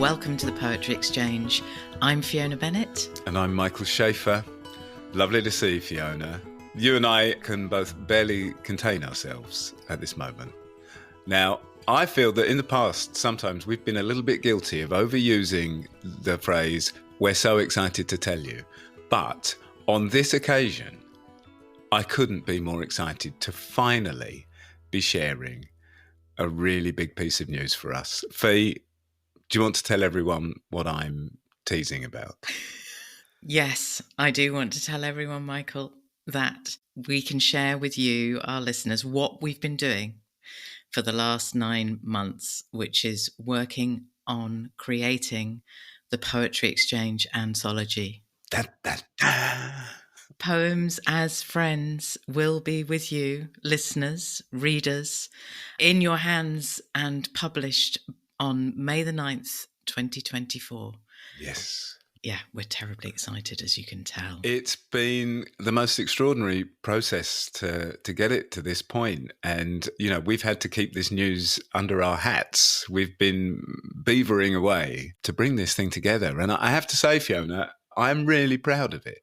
welcome to the Poetry Exchange. I'm Fiona Bennett. And I'm Michael Schaefer. Lovely to see you, Fiona. You and I can both barely contain ourselves at this moment. Now, I feel that in the past, sometimes we've been a little bit guilty of overusing the phrase, "we're so excited to tell you." But on this occasion, I couldn't be more excited to finally be sharing a really big piece of news for us. Fee, do you want to tell everyone what I'm teasing about? Yes, I do want to tell everyone, Michael, that we can share with you, our listeners, what we've been doing for the last 9 months, which is working on creating the Poetry Exchange anthology. Da, da, da. Poems as Friends will be with you, listeners, readers, in your hands and published on May the 9th, 2024. Yes. Yeah, we're terribly excited, as you can tell. It's been the most extraordinary process to get it to this point. And, you know, we've had to keep this news under our hats. We've been beavering away to bring this thing together. And I have to say, Fiona, I'm really proud of it.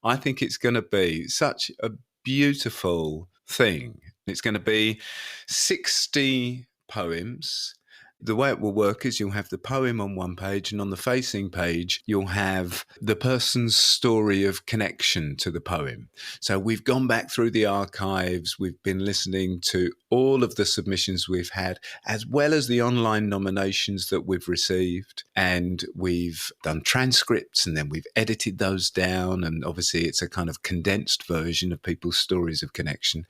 I think it's going to be such a beautiful thing. It's going to be 60 poems. The way it will work is you'll have the poem on one page, and on the facing page, you'll have the person's story of connection to the poem. So we've gone back through the archives. We've been listening to all of the submissions we've had, as well as the online nominations that we've received. And we've done transcripts, and then we've edited those down. And obviously, it's a kind of condensed version of people's stories of connection.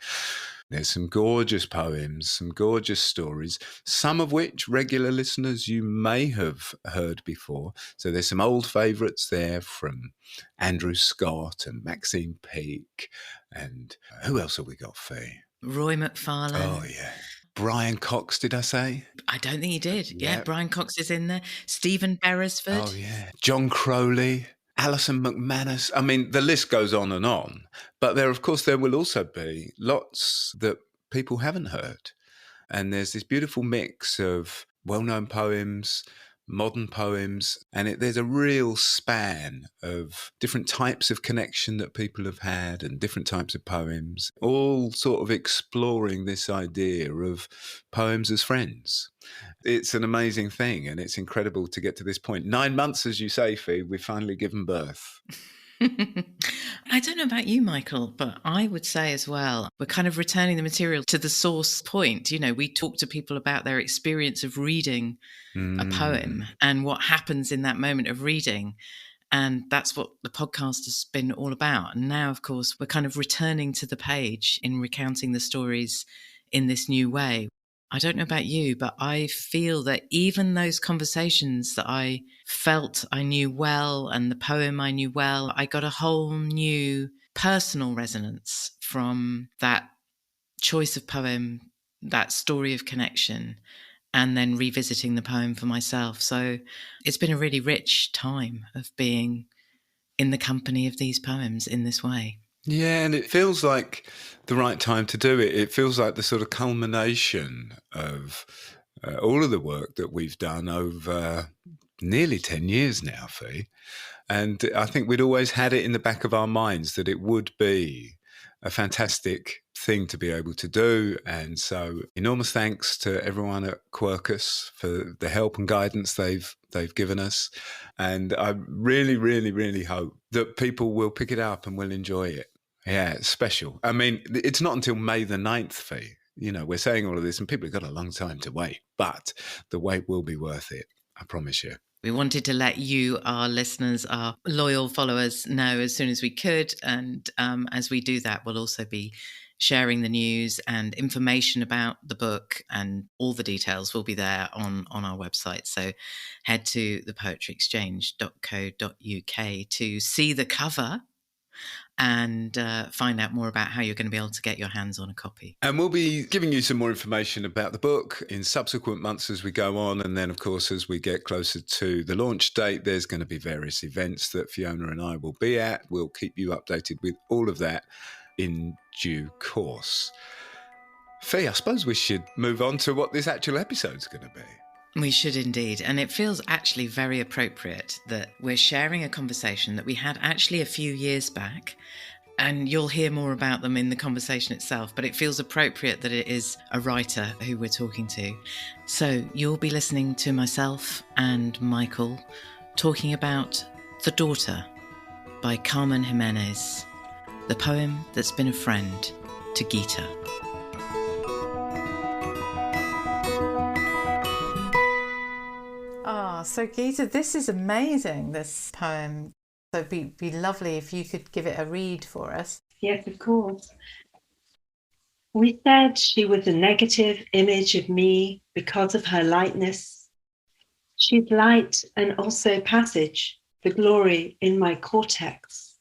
There's some gorgeous poems, some gorgeous stories, some of which regular listeners you may have heard before. So there's some old favourites there from Andrew Scott and Maxine Peake. And who else have we got, Fee? Roy McFarlane. Oh, yeah. Brian Cox, did I say? I don't think you did. Yeah, Brian Cox is in there. Stephen Beresford. Oh, yeah. John Crowley. Alison McManus. I mean, the list goes on. But there will also be lots that people haven't heard. And there's this beautiful mix of well-known poems, modern poems, and there's a real span of different types of connection that people have had and different types of poems, all sort of exploring this idea of poems as friends. It's an amazing thing, and it's incredible to get to this point. 9 months, as you say, Fee, we've finally given birth. I don't know about you, Michael, but I would say as well, we're kind of returning the material to the source point. You know, we talk to people about their experience of reading a poem and what happens in that moment of reading. And that's what the podcast has been all about. And now, of course, we're kind of returning to the page in recounting the stories in this new way. I don't know about you, but I feel that even those conversations that I felt I knew well and the poem I knew well, I got a whole new personal resonance from that choice of poem, that story of connection, and then revisiting the poem for myself. So it's been a really rich time of being in the company of these poems in this way. Yeah, and it feels like the right time to do it. It feels like the sort of culmination of all of the work that we've done over nearly 10 years now, Fee. And I think we'd always had it in the back of our minds that it would be a fantastic thing to be able to do. And so enormous thanks to everyone at Quercus for the help and guidance they've given us. And I really, really, really hope that people will pick it up and will enjoy it. Yeah, it's special. I mean, it's not until May the 9th, Fee. You know, we're saying all of this and people have got a long time to wait, but the wait will be worth it. I promise you. We wanted to let you, our listeners, our loyal followers, know as soon as we could. And as we do that, we'll also be sharing the news and information about the book, and all the details will be there on our website. So head to thepoetryexchange.co.uk to see the cover and find out more about how you're going to be able to get your hands on a copy. And we'll be giving you some more information about the book in subsequent months as we go on. And then, of course, as we get closer to the launch date, there's going to be various events that Fiona and I will be at. We'll keep you updated with all of that in due course. Fee, I suppose we should move on to what this actual episode's going to be. We should indeed. And it feels actually very appropriate that we're sharing a conversation that we had actually a few years back. And you'll hear more about them in the conversation itself, but it feels appropriate that it is a writer who we're talking to. So you'll be listening to myself and Michael talking about The Daughter by Carmen Giménez, the poem that's been a friend to Gita. So Gita, this is amazing, this poem. So it'd be lovely if you could give it a read for us. Yes, of course. We said she was a negative image of me because of her lightness. She's light and also passage, the glory in my cortex.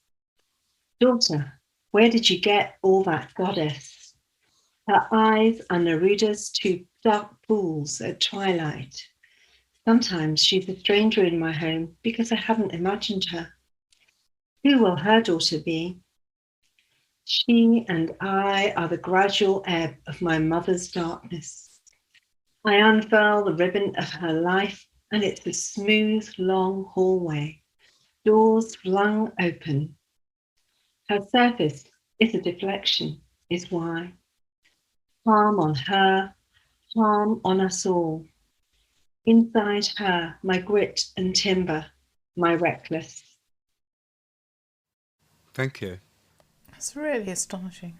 Daughter, where did you get all that goddess? Her eyes are Neruda's two dark pools at twilight. Sometimes she's a stranger in my home because I haven't imagined her. Who will her daughter be? She and I are the gradual ebb of my mother's darkness. I unfurl the ribbon of her life, and it's a smooth, long hallway, doors flung open. Her surface is a deflection, is why. Harm on her, harm on us all. Inside her, my grit and timber, my reckless. Thank you. That's really astonishing.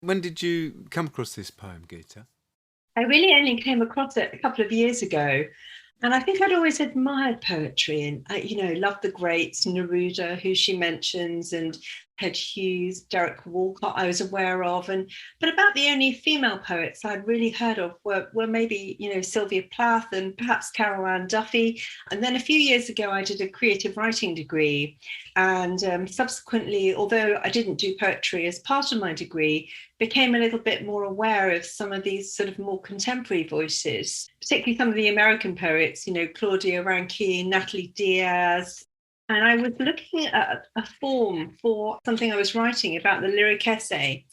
When did you come across this poem, Gita? I really only came across it a couple of years ago. And I think I'd always admired poetry and, loved the greats, Neruda, who she mentions, and Ted Hughes, Derek Walcott I was aware of. But about the only female poets I'd really heard of were maybe, Sylvia Plath and perhaps Carol Ann Duffy. And then a few years ago, I did a creative writing degree. And subsequently, although I didn't do poetry as part of my degree, became a little bit more aware of some of these sort of more contemporary voices, particularly some of the American poets, Claudia Rankine, Natalie Diaz. And I was looking at a form for something I was writing about the lyric essay.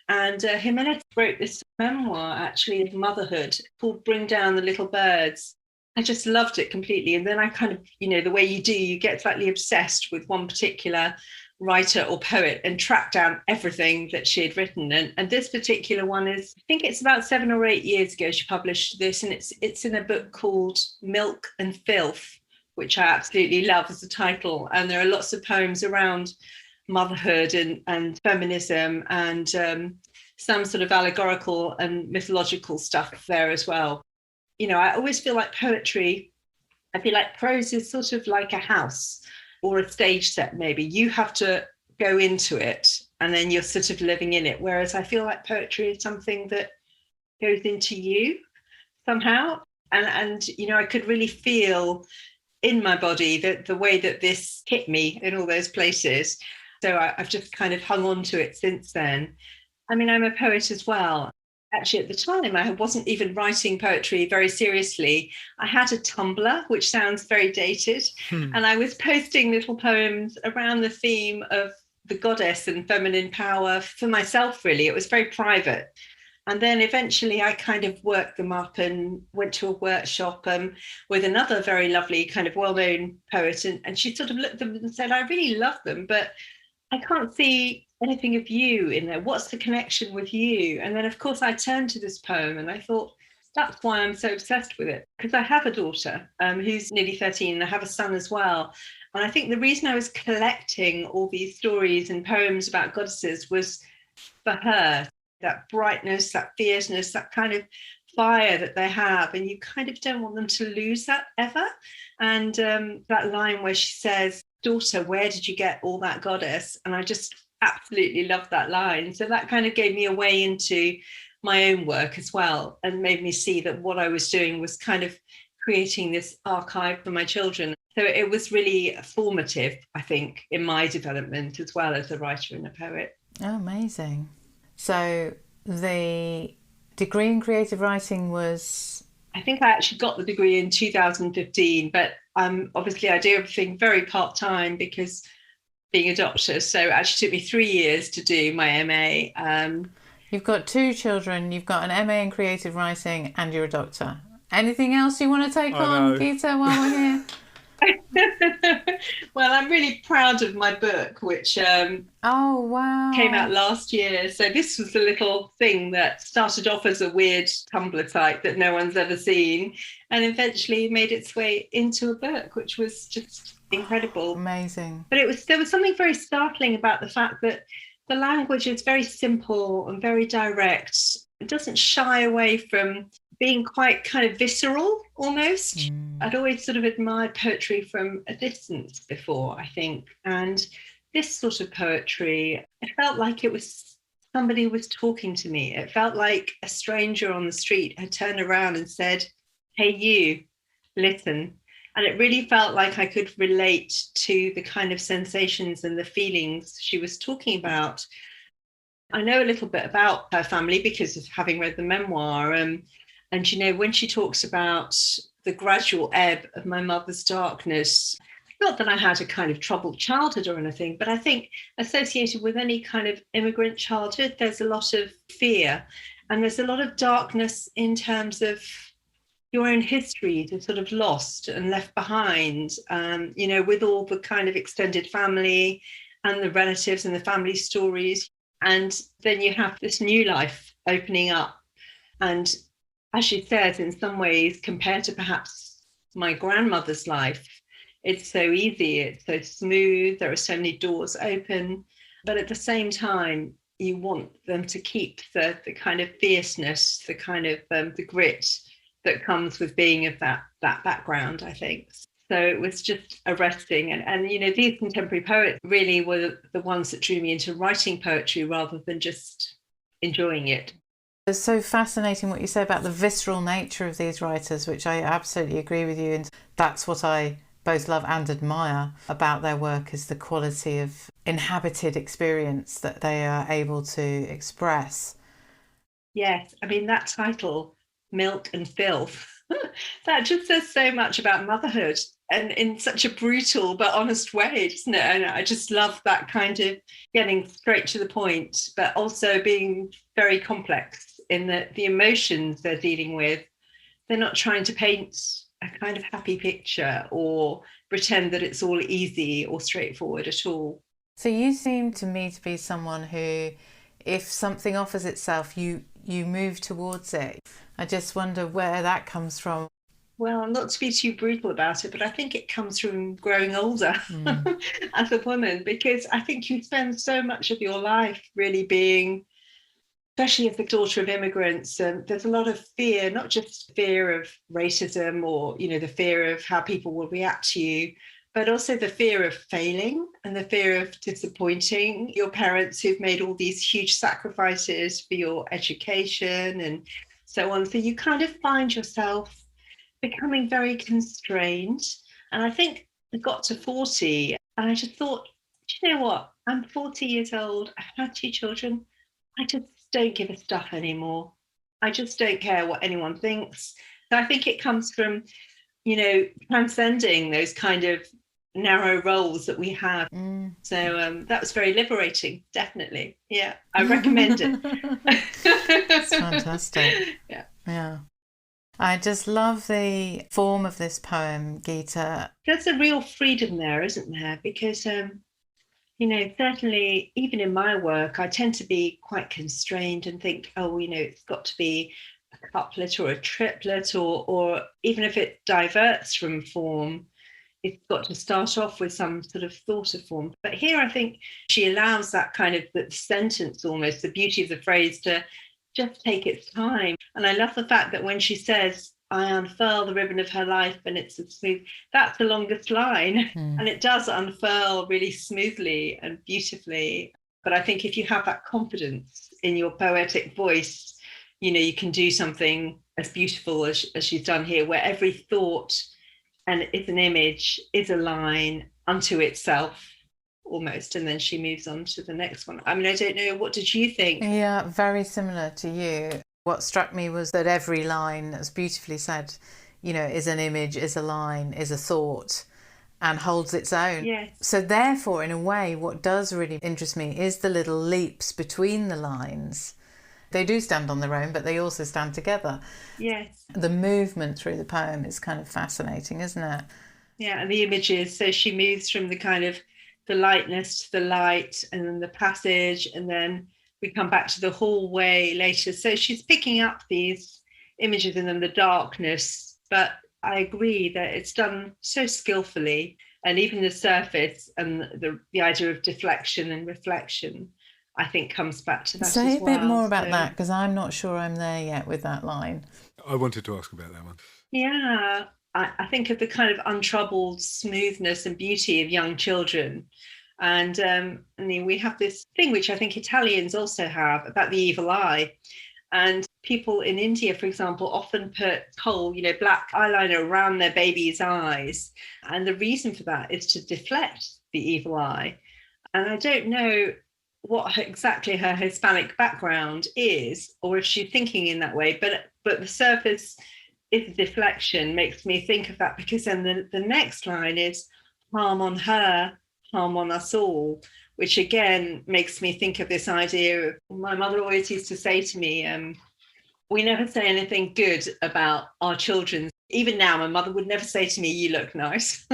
And Giménez wrote this memoir, actually, of motherhood called Bring Down the Little Birds. I just loved it completely. And then I kind of, the way you do, you get slightly obsessed with one particular writer or poet and track down everything that she had written. And this particular one is, I think it's about 7 or 8 years ago she published this, and it's in a book called Milk and Filth, which I absolutely love as a title. And there are lots of poems around motherhood and feminism and some sort of allegorical and mythological stuff there as well. I always feel like poetry, I feel like prose is sort of like a house or a stage set, maybe. You have to go into it and then you're sort of living in it. Whereas I feel like poetry is something that goes into you somehow. And I could really feel in my body that the way that this hit me in all those places. So I've just kind of hung on to it since then. I mean, I'm a poet as well. Actually, at the time, I wasn't even writing poetry very seriously. I had a Tumblr, which sounds very dated, and I was posting little poems around the theme of the goddess and feminine power for myself, really. It was very private. And then eventually I kind of worked them up and went to a workshop with another very lovely kind of well-known poet. And she sort of looked at them and said, I really love them, but I can't see anything of you in there. What's the connection with you? And then, of course, I turned to this poem and I thought, that's why I'm so obsessed with it. Because I have a daughter who's nearly 13 and I have a son as well. And I think the reason I was collecting all these stories and poems about goddesses was for her. That brightness, that fierceness, that kind of fire that they have, and you kind of don't want them to lose that ever. And that line where she says, daughter, where did you get all that goddess? And I just absolutely love that line. So that kind of gave me a way into my own work as well, and made me see that what I was doing was kind of creating this archive for my children. So it was really formative, I think, in my development as well as a writer and a poet. Oh, amazing. So the degree in creative writing was... I think I actually got the degree in 2015, but obviously I do everything very part-time because being a doctor. So it actually took me 3 years to do my MA. You've got 2 children, you've got an MA in creative writing and you're a doctor. Anything else you want to take on, Gita, while we're here? Well, I'm really proud of my book, which oh wow, came out last year. So this was a little thing that started off as a weird Tumblr site that no one's ever seen, and eventually made its way into a book, which was just incredible. Amazing. But there was something very startling about the fact that the language is very simple and very direct. It doesn't shy away from being quite kind of visceral almost. I'd always sort of admired poetry from a distance before, I think. And this sort of poetry, it felt like it was somebody was talking to me. It felt like a stranger on the street had turned around and said, "Hey, you, listen." And it really felt like I could relate to the kind of sensations and the feelings she was talking about. I know a little bit about her family because of having read the memoir. And, you know, when she talks about the gradual ebb of my mother's darkness, not that I had a kind of troubled childhood or anything, but I think associated with any kind of immigrant childhood, there's a lot of fear and there's a lot of darkness in terms of your own history is sort of lost and left behind, you know, with all the kind of extended family and the relatives and the family stories. And then you have this new life opening up. And as she says, in some ways, compared to perhaps my grandmother's life, it's so easy, it's so smooth, there are so many doors open. But at the same time, you want them to keep the kind of fierceness, the kind of the grit that comes with being of that background, I think. So it was just arresting. And you know, these contemporary poets really were the ones that drew me into writing poetry rather than just enjoying it. It's so fascinating what you say about the visceral nature of these writers, which I absolutely agree with you. And that's what I both love and admire about their work, is the quality of inhabited experience that they are able to express. Yes, I mean, that title, Milk and Filth, that just says so much about motherhood, and in such a brutal but honest way, doesn't it? And I just love that kind of getting straight to the point, but also being very complex in the emotions they're dealing with. They're not trying to paint a kind of happy picture or pretend that it's all easy or straightforward at all. So you seem to me to be someone who, if something offers itself, you move towards it. I just wonder where that comes from. Well, not to be too brutal about it, but I think it comes from growing older as a woman, because I think you spend so much of your life really being, especially as the daughter of immigrants, there's a lot of fear, not just fear of racism or, you know, the fear of how people will react to you, but also the fear of failing and the fear of disappointing your parents who've made all these huge sacrifices for your education and so on. So you kind of find yourself becoming very constrained. And I think I got to 40 and I just thought, do you know what? I'm 40 years old. I've had 2 children. I just don't give a stuff anymore. I just don't care what anyone thinks. So I think it comes from, you know, transcending those kind of narrow roles that we have. So that was very liberating, definitely. Yeah, I recommend it. It's fantastic. Yeah. I just love the form of this poem, Gita. There's a real freedom there, isn't there? Because, you know, certainly even in my work, I tend to be quite constrained and think, oh, you know, it's got to be a couplet or a triplet, or even if it diverts from form, it's got to start off with some sort of thought of form. But here I think she allows that kind of the sentence, almost the beauty of the phrase, to just take its time. And I love the fact that when she says, I unfurl the ribbon of her life and it's a smooth, that's the longest line. And it does unfurl really smoothly and beautifully. But I think if you have that confidence in your poetic voice, you know, you can do something as beautiful as she's done here, where every thought and is an image, is a line unto itself almost, and then she moves on to the next one. I mean, I don't know, what did you think? Yeah, very similar to you. What struck me was that every line, as beautifully said, you know, is an image, is a line, is a thought, and holds its own. Yes. So therefore, in a way, what does really interest me is the little leaps between the lines They do stand on their own, but they also stand together. Yes. The movement through the poem is kind of fascinating, isn't it? Yeah, and the images. So she moves from the kind of the lightness to the light, and then the passage, and then we come back to the hallway later. So she's picking up these images and then the darkness. But I agree that it's done so skillfully, and even the surface and the idea of deflection and reflection, I think, comes back to that as well. Say a bit more about that, because I'm not sure I'm there yet with that line. I wanted to ask about that one. Yeah, I think of the kind of untroubled smoothness and beauty of young children. And I mean, we have this thing, which I think Italians also have, about the evil eye. And people in India, for example, often put kohl, black eyeliner around their baby's eyes. And the reason for that is to deflect the evil eye. And I don't know what exactly her Hispanic background is, or if she's thinking in that way, but the surface is deflection makes me think of that, because then the next line is harm on her, harm on us all, which again makes me think of this idea of, my mother always used to say to me, we never say anything good about our children. Even now, my mother would never say to me, you look nice.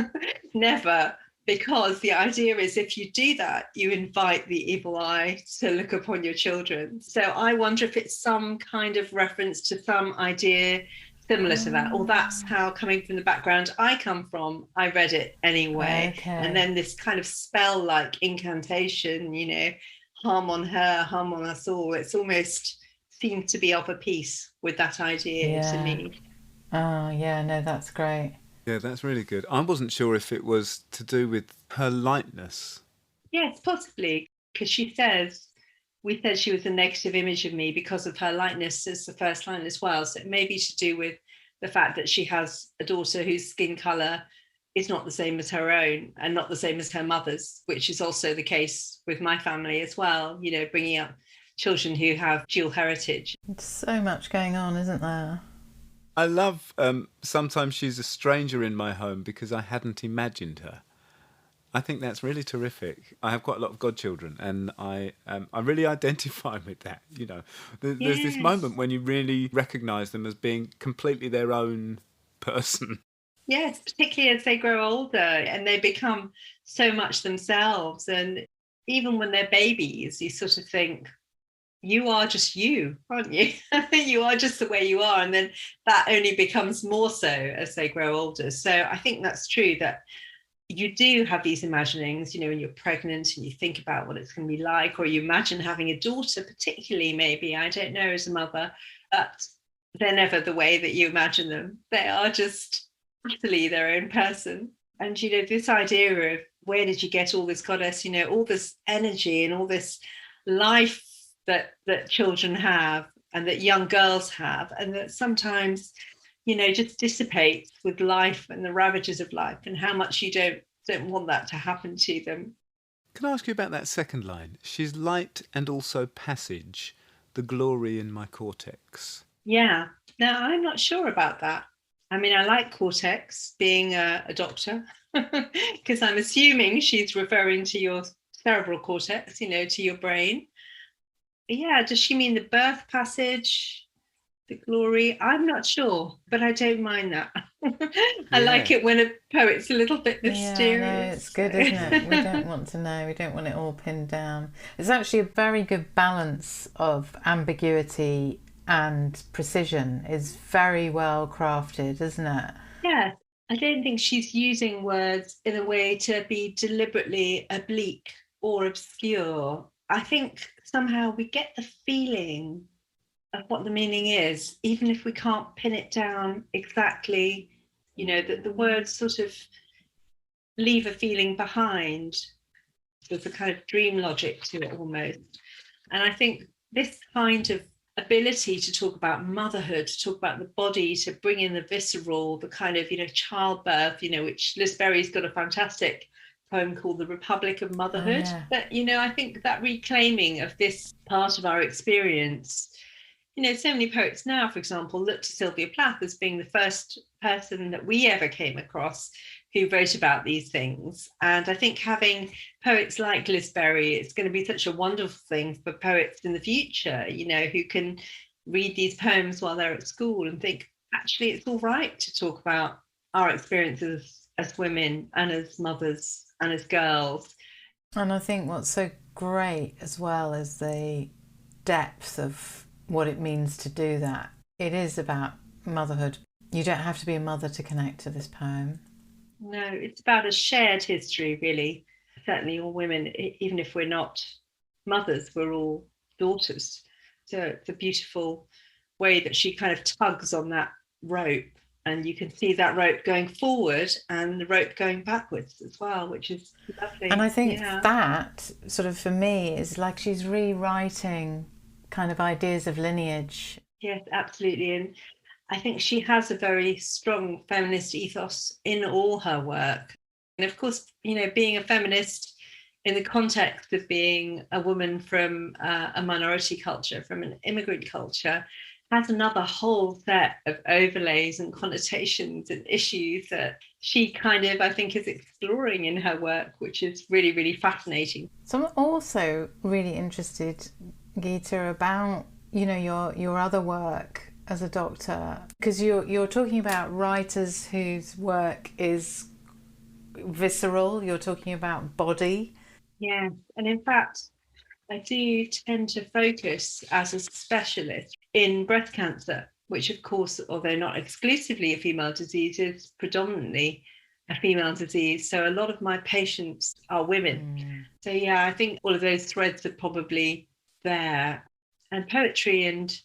Never. Because the idea is, if you do that, you invite the evil eye to look upon your children. So I wonder if it's some kind of reference to some idea similar to that, or that's how, coming from the background I come from, I read it anyway. Okay. And then this kind of spell-like incantation, harm on her, harm on us all. It's almost seemed to be of a piece with that idea to me. Oh, yeah, no, that's great. Yeah, that's really good. I wasn't sure if it was to do with her lightness. Yes, possibly, because we said she was a negative image of me because of her lightness as the first line as well. So it may be to do with the fact that she has a daughter whose skin colour is not the same as her own and not the same as her mother's, which is also the case with my family as well, bringing up children who have dual heritage. There's so much going on, isn't there? I love sometimes she's a stranger in my home because I hadn't imagined her. I think that's really terrific. I have quite a lot of godchildren, and I really identify with that. There's this moment when you really recognise them as being completely their own person. Yes, particularly as they grow older and they become so much themselves. And even when they're babies, you sort of think, you are just you, aren't you? You are just the way you are. And then that only becomes more so as they grow older. So I think that's true, that you do have these imaginings, when you're pregnant and you think about what it's going to be like, or you imagine having a daughter, particularly, maybe, I don't know, as a mother, but they're never the way that you imagine them. They are just utterly their own person. And, this idea of, where did you get all this goddess, all this energy and all this life that children have and that young girls have, and that sometimes, just dissipates with life and the ravages of life, and how much you don't want that to happen to them. Can I ask you about that second line? She's light and also passage, the glory in my cortex. Yeah. Now, I'm not sure about that. I mean, I like cortex, being a doctor, because I'm assuming she's referring to your cerebral cortex, to your brain. Yeah, does she mean the birth passage, the glory? I'm not sure, but I don't mind that. I like it when a poet's a little bit mysterious. Yeah, no, it's good, isn't it? We don't want to know. We don't want it all pinned down. It's actually a very good balance of ambiguity and precision. Is very well crafted, isn't it? Yeah, I don't think she's using words in a way to be deliberately oblique or obscure. I think somehow we get the feeling of what the meaning is, even if we can't pin it down exactly, that the words sort of leave a feeling behind. There's a kind of dream logic to it almost. And I think this kind of ability to talk about motherhood, to talk about the body, to bring in the visceral, the kind of, childbirth, which Liz Berry's got a fantastic poem called The Republic of Motherhood. Oh, yeah. But, I think that reclaiming of this part of our experience, so many poets now, for example, look to Sylvia Plath as being the first person that we ever came across who wrote about these things. And I think having poets like Liz Berry, it's going to be such a wonderful thing for poets in the future, you know, who can read these poems while they're at school and think, actually, it's all right to talk about our experiences as women and as mothers and as girls. And I think what's so great as well is the depth of what it means to do that. It is about motherhood. You don't have to be a mother to connect to this poem. No, it's about a shared history, really. Certainly all women, even if we're not mothers, we're all daughters. So it's a beautiful way that she kind of tugs on that rope, and you can see that rope going forward and the rope going backwards as well, which is lovely. And I think that sort of, for me, is like she's rewriting kind of ideas of lineage. Yes, absolutely. And I think she has a very strong feminist ethos in all her work. And of course, you know, being a feminist in the context of being a woman from a minority culture, from an immigrant culture, has another whole set of overlays and connotations and issues that she kind of, I think, is exploring in her work, which is really, really fascinating. So I'm also really interested, Gita, about, you know, your other work as a doctor, because you're talking about writers whose work is visceral, you're talking about body. Yes, and in fact, I do tend to focus as a specialist in breast cancer, which of course, although not exclusively a female disease, is predominantly a female disease. So a lot of my patients are women. So yeah, I think all of those threads are probably there. And poetry and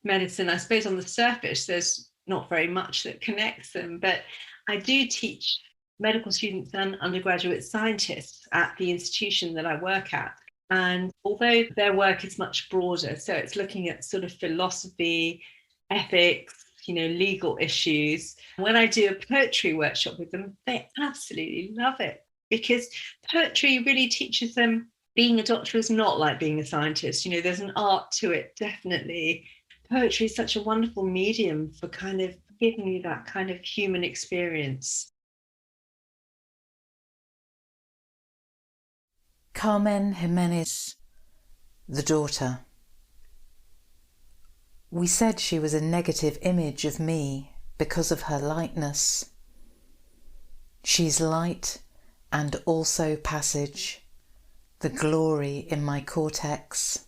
medicine, I suppose on the surface, there's not very much that connects them, but I do teach medical students and undergraduate scientists at the institution that I work at. And although their work is much broader, so it's looking at sort of philosophy, ethics, you know, legal issues, when I do a poetry workshop with them, they absolutely love it, because poetry really teaches them being a doctor is not like being a scientist. You know, there's an art to it, definitely. Poetry is such a wonderful medium for kind of giving you that kind of human experience. Carmen Giménez, the daughter. We said she was a negative image of me because of her lightness. She's light and also passage, the glory in my cortex.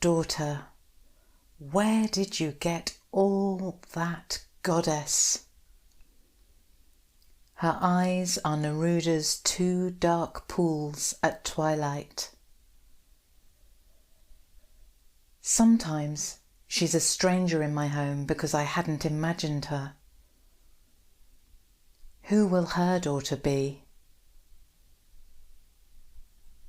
Daughter, where did you get all that, goddess? Her eyes are Neruda's two dark pools at twilight. Sometimes she's a stranger in my home because I hadn't imagined her. Who will her daughter be?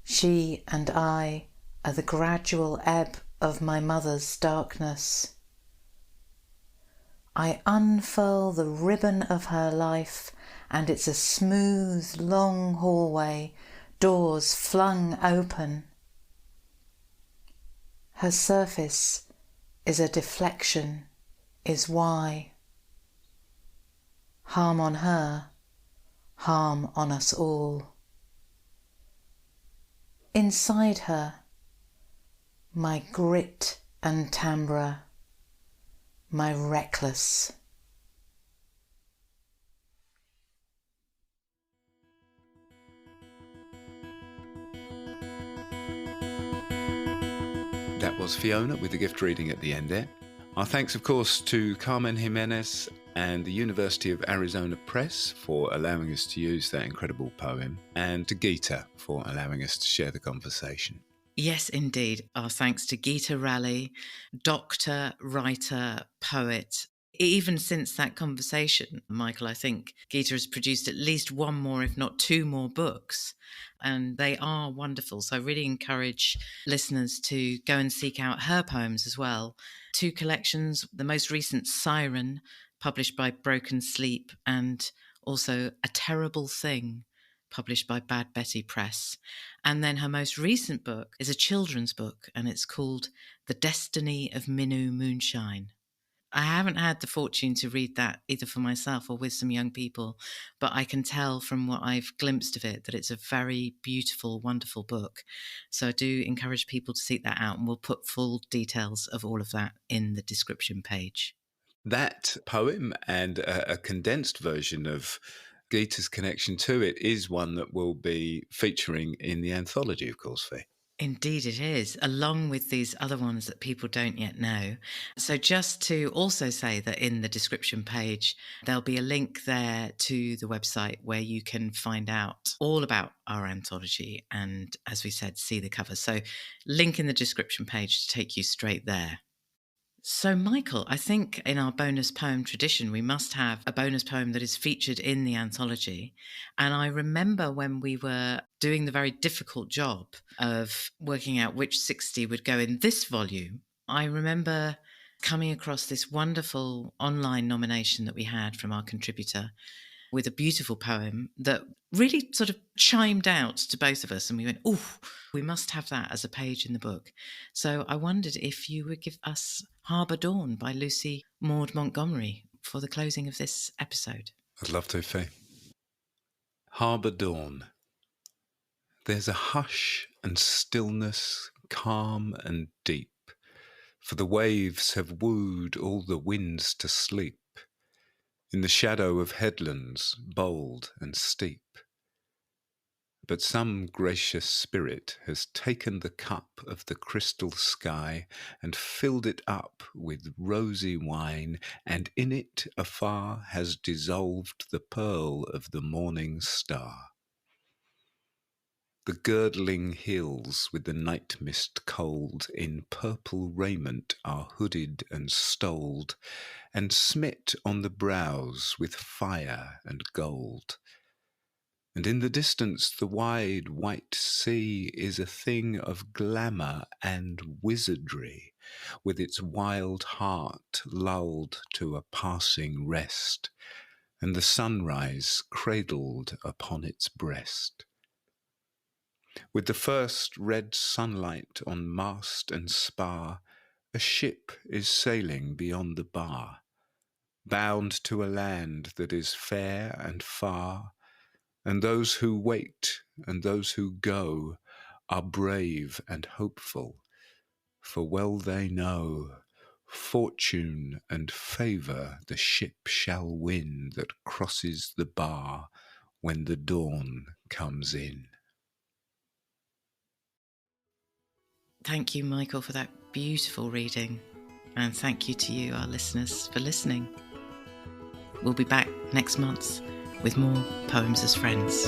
She and I are the gradual ebb of my mother's darkness. I unfurl the ribbon of her life, and it's a smooth, long hallway, doors flung open. Her surface is a deflection, is why. Harm on her, harm on us all. Inside her, my grit and timbre, my reckless. That was Fiona with the gift reading at the end there. Our thanks, of course, to Carmen Giménez and the University of Arizona Press for allowing us to use that incredible poem, and to Gita for allowing us to share the conversation. Yes, indeed. Our thanks to Gita Ralleigh, doctor, writer, poet. Even since that conversation, Michael, I think Gita has produced at least one more, if not two more books, and they are wonderful. So I really encourage listeners to go and seek out her poems as well. Two collections, the most recent, Siren, published by Broken Sleep, and also A Terrible Thing, published by Bad Betty Press. And then her most recent book is a children's book, and it's called The Destiny of Minnow Moonshine. I haven't had the fortune to read that either for myself or with some young people, but I can tell from what I've glimpsed of it that it's a very beautiful, wonderful book. So I do encourage people to seek that out, and we'll put full details of all of that in the description page. That poem and a condensed version of Gita's connection to it is one that will be featuring in the anthology, of course, Fee. Indeed it is, along with these other ones that people don't yet know. So just to also say that in the description page, there'll be a link there to the website where you can find out all about our anthology and, as we said, see the cover. So link in the description page to take you straight there. So, Michael, I think in our bonus poem tradition, we must have a bonus poem that is featured in the anthology. And I remember when we were doing the very difficult job of working out which 60 would go in this volume, I remember coming across this wonderful online nomination that we had from our contributor with a beautiful poem that really sort of chimed out to both of us. And we went, oh, we must have that as a page in the book. So I wondered if you would give us Harbour Dawn by Lucy Maud Montgomery for the closing of this episode. I'd love to, Fee. Harbour Dawn. There's a hush and stillness, calm and deep, for the waves have wooed all the winds to sleep, in the shadow of headlands bold and steep. But some gracious spirit has taken the cup of the crystal sky and filled it up with rosy wine, and in it afar has dissolved the pearl of the morning star. The girdling hills with the night mist cold in purple raiment are hooded and stoled, and smit on the brows with fire and gold. And in the distance the wide white sea is a thing of glamour and wizardry, with its wild heart lulled to a passing rest, and the sunrise cradled upon its breast. With the first red sunlight on mast and spar, a ship is sailing beyond the bar, bound to a land that is fair and far, and those who wait and those who go are brave and hopeful, for well they know fortune and favour the ship shall win that crosses the bar when the dawn comes in. Thank you, Michael, for that beautiful reading. And thank you to you, our listeners, for listening. We'll be back next month with more Poems as Friends.